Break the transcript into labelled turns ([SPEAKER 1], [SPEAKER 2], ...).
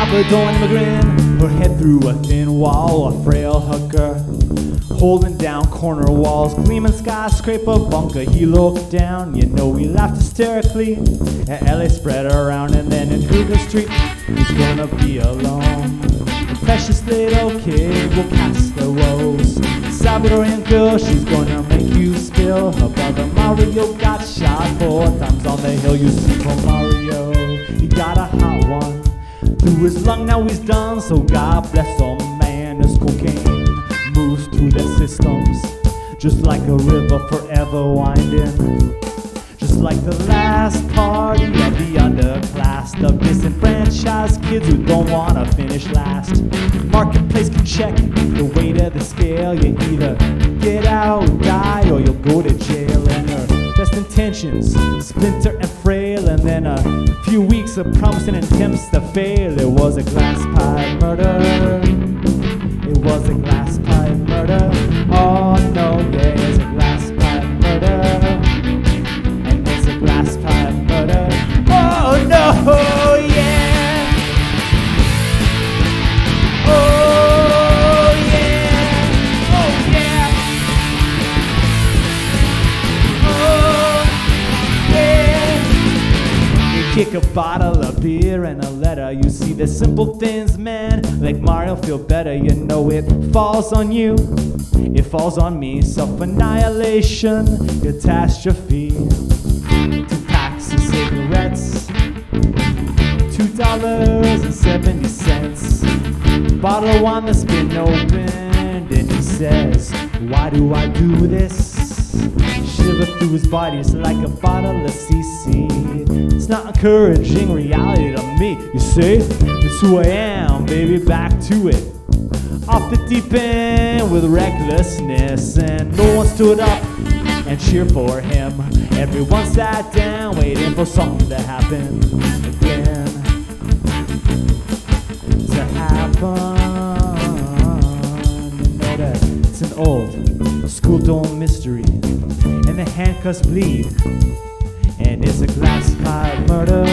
[SPEAKER 1] Salvadoran immigrant, her head through a thin wall, a frail hooker, holding down corner walls, gleaming skyscraper bunker. He looked down, you know he laughed hysterically, and LA spread around, and then in Hoover Street, he's gonna be alone. The precious little kid will cast the woes. Salvadorian girl, she's gonna make you spill. Her brother Mario got shot 4 times on the hill. You see, for Mario, he got a hot one through his lung, now he's done, so God bless him, man. His cocaine moves through their systems, just like a river forever winding. Just like the last party of the underclass, the disenfranchised kids who don't wanna finish last. Marketplace can check the weight of the scale. You either get out, die, or you'll go to jail. And her best intentions splinter and frail, and then a few weeks of promising attempts to fail. It was a glass pipe murder. It was a glass pipe murder. Oh no, yeah, it's a glass pipe murder. And it's a glass pipe murder. Oh no, yeah. Oh yeah. Oh yeah. Oh yeah. You kick a bottle of beer and a letter. You see the simple things, man, make Mario feel better. You know it falls on you, it falls on me. Self-annihilation, catastrophe. 2 packs of cigarettes, $2.70. Bottle of wine that's been opened, and he says, why do I do this? Shiver through his body, it's like a bottle of CC. It's not encouraging reality to me, you see? It's who I am, baby, back to it. Off the deep end with recklessness, and no one stood up and cheered for him. Everyone sat down waiting for something to happen again. To happen. You know that it's an old school dome mystery, and the handcuffs bleed, and it's a glass pipe murder.